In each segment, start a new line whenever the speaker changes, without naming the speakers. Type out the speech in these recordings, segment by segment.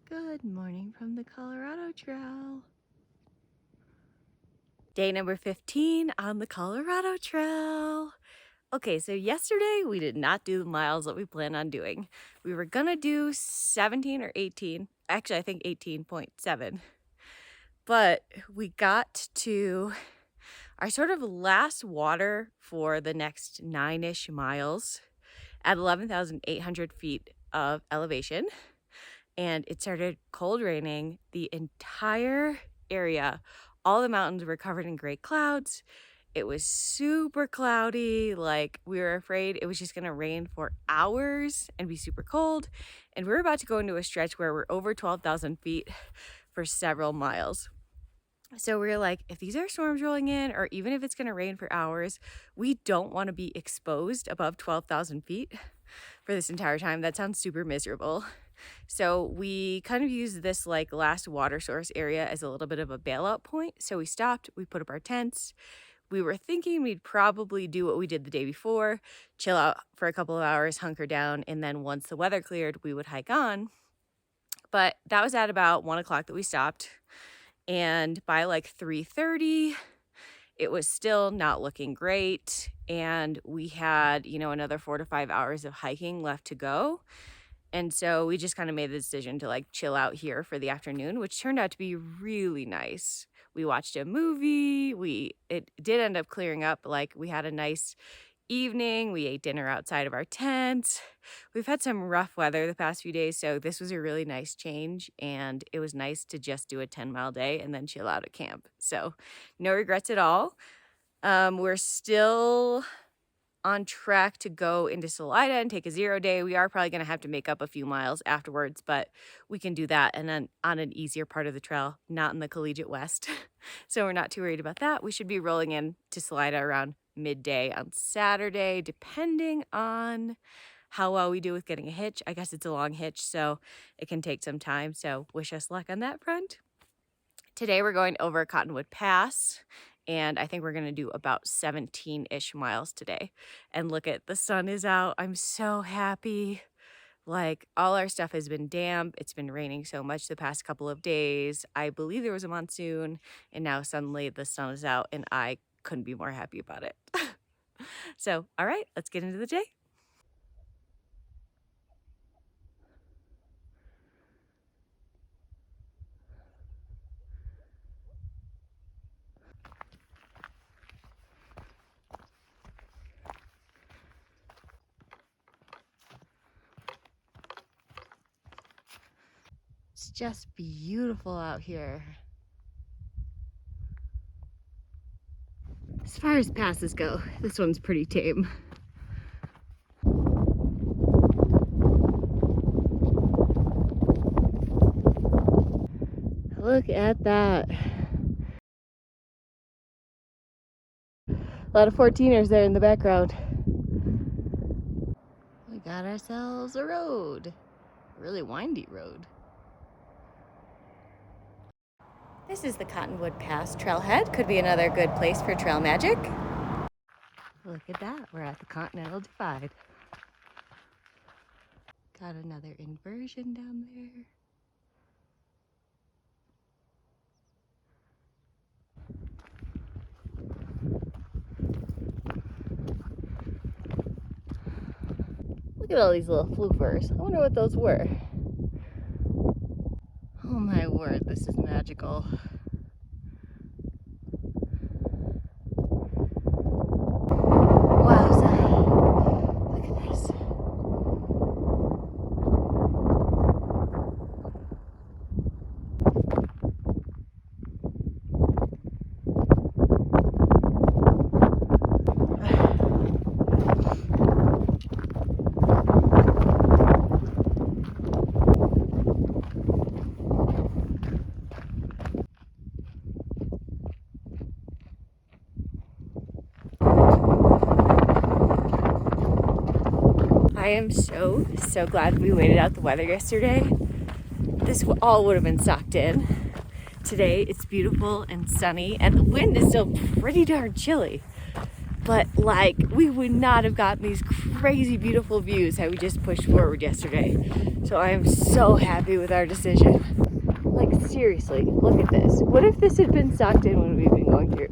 Good morning from the Colorado Trail. Day number 15 on the Colorado Trail. Okay, so yesterday we did not do the miles that we planned on doing. We were gonna do 17 or 18. Actually, I think 18.7. But we got to our sort of last water for the next 9-ish miles at 11,800 feet of elevation. And it started cold raining. The entire area, all the mountains were covered in gray clouds. It was super cloudy. Like, we were afraid it was just gonna rain for hours and be super cold. And we were about to go into a stretch where we're over 12,000 feet for several miles. So we were like, if these are storms rolling in, or even if it's gonna rain for hours, we don't wanna be exposed above 12,000 feet for this entire time. That sounds super miserable. So we kind of used this like last water source area as a little bit of a bailout point. So we stopped, we put up our tents. We were thinking we'd probably do what we did the day before, chill out for a couple of hours, hunker down, and then once the weather cleared, we would hike on. But that was at about 1 o'clock that we stopped. And by like 3:30, it was still not looking great. And we had, another 4 to 5 hours of hiking left to go. And so we just kind of made the decision to like chill out here for the afternoon, which turned out to be really nice. We watched a movie. It did end up clearing up. Like, we had a nice evening. We ate dinner outside of our tent. We've had some rough weather the past few days, so this was a really nice change, and it was nice to just do a 10-mile day and then chill out at camp. So no regrets at all. We're still on track to go into Salida and take a 0 day. We are probably going to have to make up a few miles afterwards, but we can do that and then on an easier part of the trail, not in the Collegiate West. So we're not too worried about that. We should be rolling in to Salida around midday on Saturday, depending on how well we do with getting a hitch. I guess it's a long hitch, so it can take some time. So wish us luck on that front. Today we're going over Cottonwood Pass, and I think we're gonna do about 17-ish miles today. And look, at the sun is out. I'm so happy. Like, all our stuff has been damp. It's been raining so much the past couple of days. I believe there was a monsoon, and now suddenly the sun is out, and I couldn't be more happy about it. So, all right, let's get into the day. It's just beautiful out here. As far as passes go, this one's pretty tame. Look at that. A lot of 14ers there in the background. We got ourselves a road. A really windy road. This is the Cottonwood Pass trailhead. Could be another good place for trail magic. Look at that, we're at the Continental Divide. Got another inversion down there. Look at all these little floofers. I wonder what those were. Oh my word, this is magical. Wowza. Look at this. I am so glad we waited out the weather yesterday. This all would have been socked in. Today it's beautiful and sunny, and the wind is still pretty darn chilly. but like we would not have gotten these crazy beautiful views had we just pushed forward yesterday. So I am so happy with our decision. Like seriously, look at this. What if this had been sucked in when we've been going through?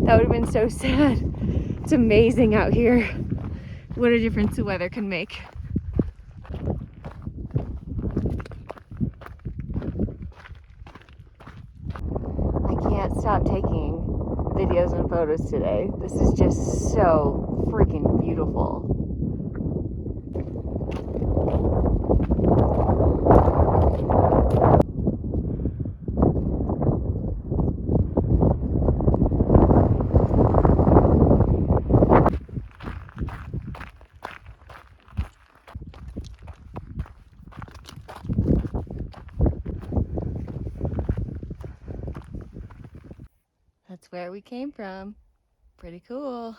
That would have been so sad. It's amazing out here what a difference the weather can make. I can't stop taking videos and photos today. This is just so freaking beautiful. That's where we came from. Pretty cool.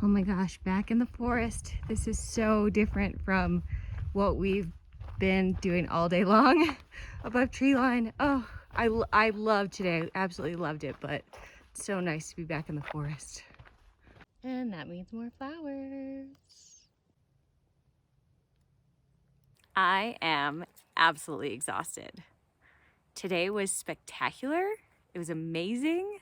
Oh my gosh, back in the forest. This is so different from what we've been doing all day long above tree line. Oh, I loved today. I absolutely loved it, but it's so nice to be back in the forest. And that means more flowers. I am absolutely exhausted. Today was spectacular. It was amazing.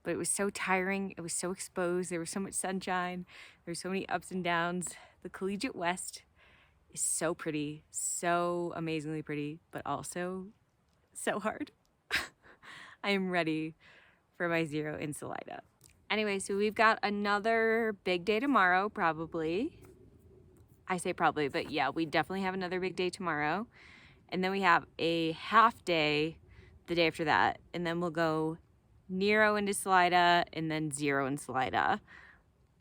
But it was so tiring. It was so exposed. There was so much sunshine. There were so many ups and downs. The Collegiate West is so pretty, so amazingly pretty, but also so hard. I am ready for my 0 in Salida. Anyway, so we've got another big day tomorrow, probably. I say probably, but yeah, we definitely have another big day tomorrow. And then we have a half day the day after that. And then we'll go 0 into Salida and then 0 in Salida.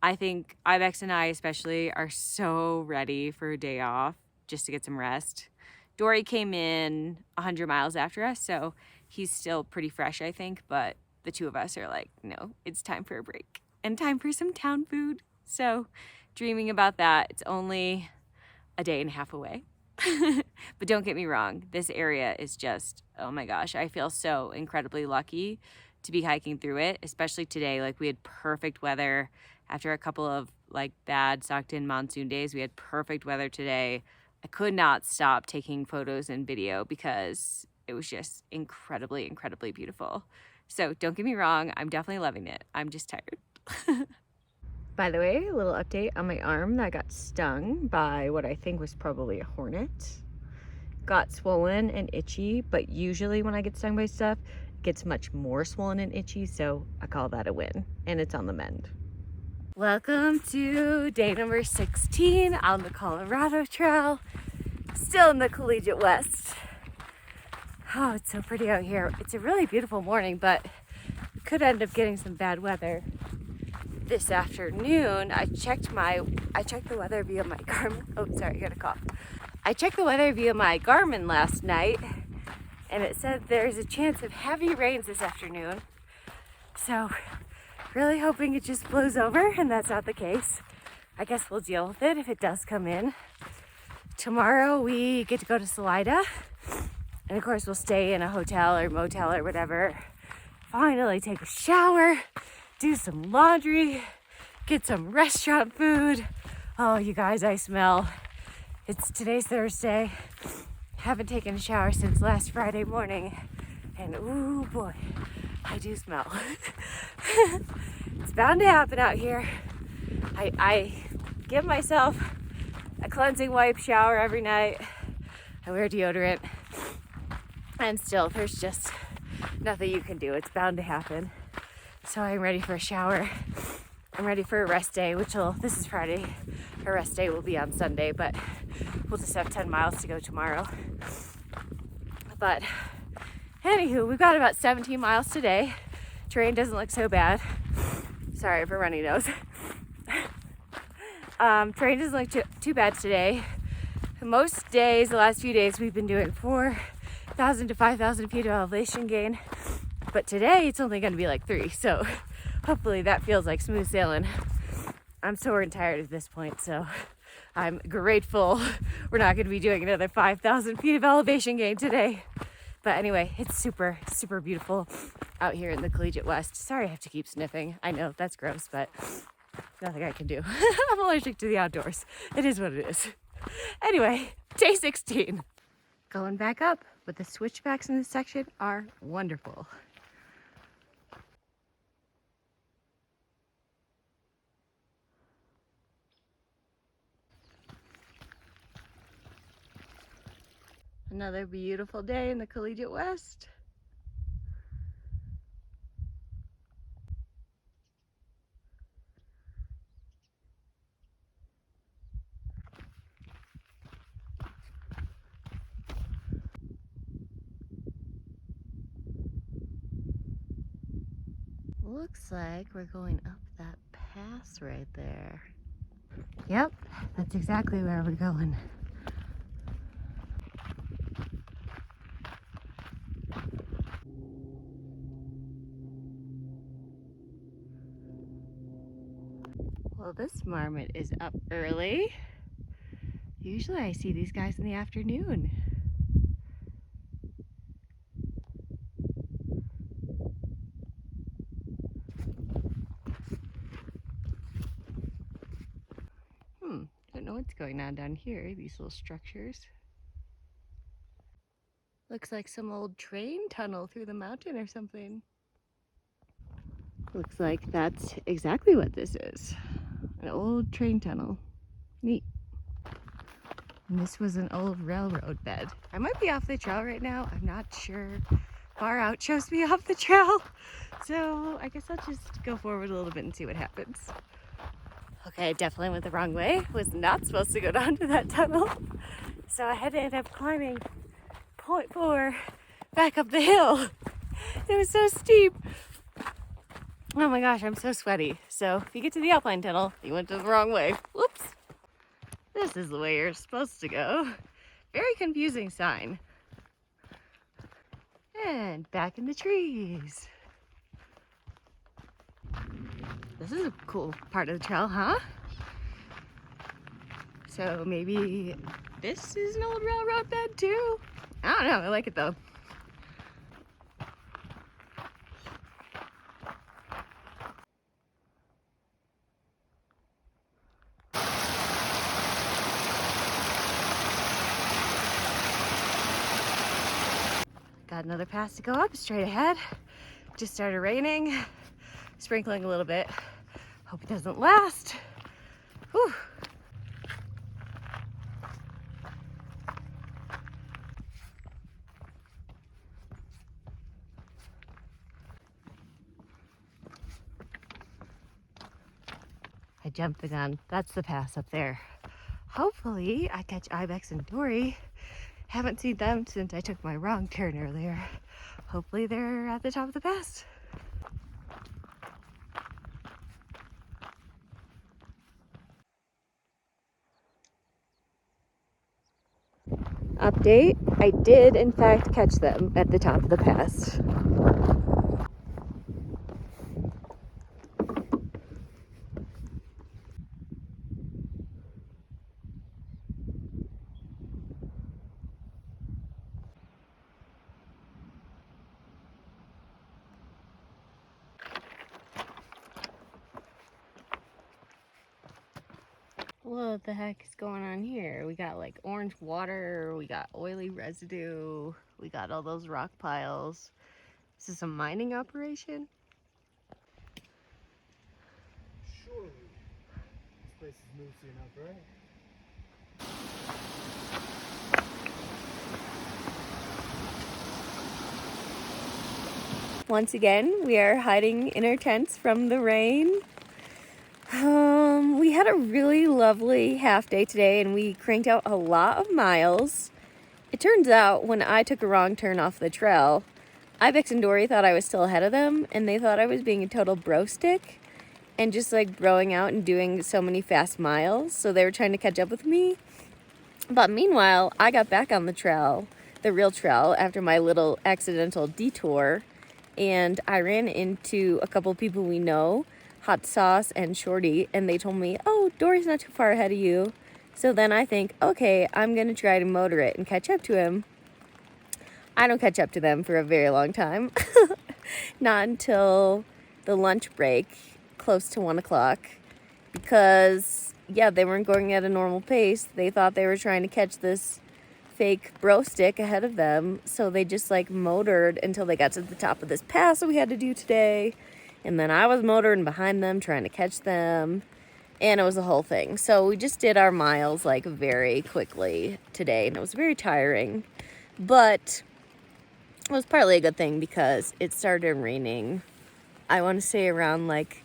I think Ibex and I especially are so ready for a day off just to get some rest. Dory came in 100 miles after us, so he's still pretty fresh, I think, but the two of us are like, no, it's time for a break and time for some town food. So dreaming about that. It's only a day and a half away. But don't get me wrong, this area is just, oh my gosh, I feel so incredibly lucky to be hiking through it, especially today. Like we had perfect weather after a couple of like bad sucked in monsoon days. We had perfect weather today. I could not stop taking photos and video because it was just incredibly, incredibly beautiful. So don't get me wrong, I'm definitely loving it. I'm just tired. By the way, a little update on my arm that got stung by what I think was probably a hornet. Got swollen and itchy, but usually when I get stung by stuff, it gets much more swollen and itchy, so I call that a win, and it's on the mend. Welcome to day number 16 on the Colorado Trail, still in the Collegiate West. Oh, it's so pretty out here. It's a really beautiful morning, but we could end up getting some bad weather. This afternoon, I checked the weather via my Garmin. Oh, sorry, I got a cough. I checked the weather via my Garmin last night, and it said there's a chance of heavy rains this afternoon. So, really hoping it just blows over, and that's not the case. I guess we'll deal with it if it does come in. Tomorrow, we get to go to Salida, and of course, we'll stay in a hotel or motel or whatever. Finally take a shower, do some laundry, get some restaurant food. Oh, you guys, I smell Today's Thursday. Haven't taken a shower since last Friday morning. And ooh boy, I do smell. It's bound to happen out here. I give myself a cleansing wipe shower every night. I wear deodorant. And still, there's just nothing you can do. It's bound to happen. So I'm ready for a shower. I'm ready for a rest day, this is Friday. Our rest day will be on Sunday, but we'll just have 10 miles to go tomorrow. But anywho, we've got about 17 miles today. Terrain doesn't look so bad. Sorry for runny nose. Terrain doesn't look too bad today. Most days, the last few days, we've been doing 4,000 to 5,000 feet of elevation gain. But today, it's only going to be like 3. So hopefully that feels like smooth sailing. I'm sore and tired at this point, so I'm grateful we're not going to be doing another 5,000 feet of elevation gain today. But anyway, it's super, super beautiful out here in the Collegiate West. Sorry I have to keep sniffing. I know, that's gross, but nothing I can do. I'm allergic to the outdoors. It is what it is. Anyway, day 16. Going back up, but the switchbacks in this section are wonderful. Another beautiful day in the Collegiate West. Looks like we're going up that pass right there. Yep, that's exactly where we're going. Well, this marmot is up early. Usually I see these guys in the afternoon. Don't know what's going on down here, these little structures. Looks like some old train tunnel through the mountain or something. Looks like that's exactly what this is. An old train tunnel. Neat. And this was an old railroad bed. I might be off the trail right now. I'm not sure. Far out shows me off the trail. So I guess I'll just go forward a little bit and see what happens. Okay, I definitely went the wrong way. Was not supposed to go down to that tunnel. So I had to end up climbing 0.4 back up the hill. It was so steep. Oh my gosh, I'm so sweaty. So if you get to the Alpine Tunnel, you went the wrong way. Whoops. This is the way you're supposed to go. Very confusing sign. And back in the trees. This is a cool part of the trail, huh? So maybe this is an old railroad bed too? I don't know, I like it though. Got another pass to go up straight ahead. Just started raining, sprinkling a little bit. Hope it doesn't last. Whew. I jumped the gun. That's the pass up there. Hopefully I catch Ibex and Dory. Haven't seen them since I took my wrong turn earlier. Hopefully they're at the top of the pass. Update, I did in fact catch them at the top of the pass. what the heck is going on here? We got like orange water, we got oily residue, we got all those rock piles. Is this a mining operation?
Surely this place is moosey enough, right?
Once again, we are hiding in our tents from the rain. We had a really lovely half day today and we cranked out a lot of miles. It turns out when I took a wrong turn off the trail, Ibex and Dory thought I was still ahead of them and they thought I was being a total bro stick and just like broing out and doing so many fast miles. So they were trying to catch up with me. But meanwhile, I got back on the trail, the real trail, after my little accidental detour. And I ran into a couple people we know, Hot Sauce and Shorty, and they told me, oh, Dory's not too far ahead of you. So then I think, okay, I'm going to try to motor it and catch up to him. I don't catch up to them for a very long time. Not until the lunch break, close to 1 o'clock. Because, yeah, they weren't going at a normal pace. They thought they were trying to catch this fake bro stick ahead of them, so they just like motored until they got to the top of this pass that we had to do today, and then I was motoring behind them trying to catch them, and it was a whole thing. So we just did our miles like very quickly today, and it was very tiring, but it was partly a good thing because it started raining, I want to say around like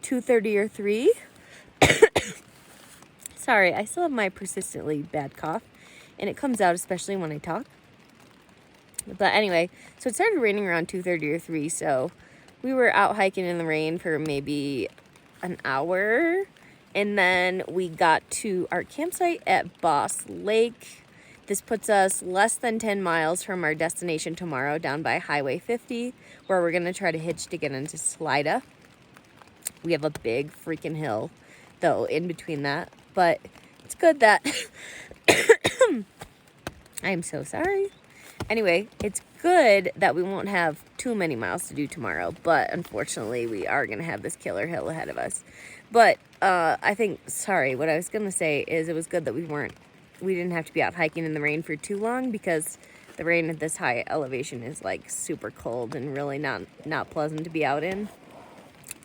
2:30 or 3. Sorry, I still have my persistently bad cough. And it comes out especially when I talk. But anyway, so it started raining around 2:30 or 3. So we were out hiking in the rain for maybe an hour. And then we got to our campsite at Boss Lake. This puts us less than 10 miles from our destination tomorrow down by Highway 50, where we're going to try to hitch to get into Salida. We have a big freaking hill, though, in between that. But it's good that... I'm so sorry. Anyway, it's good that we won't have too many miles to do tomorrow, but unfortunately we are going to have this killer hill ahead of us. But I think, what I was going to say is it was good that we didn't have to be out hiking in the rain for too long, because the rain at this high elevation is like super cold and really not pleasant to be out in.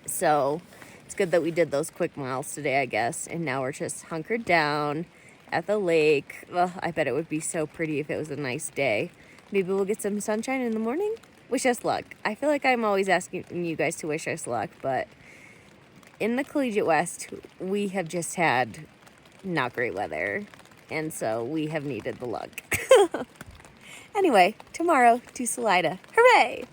So it's good that we did those quick miles today, I guess, and now we're just hunkered down at the lake. Well, I bet it would be so pretty if it was a nice day. Maybe we'll get some sunshine in the morning. Wish us luck. I feel like I'm always asking you guys to wish us luck, but in the Collegiate West, we have just had not great weather, and so we have needed the luck. Anyway, tomorrow to Salida. Hooray!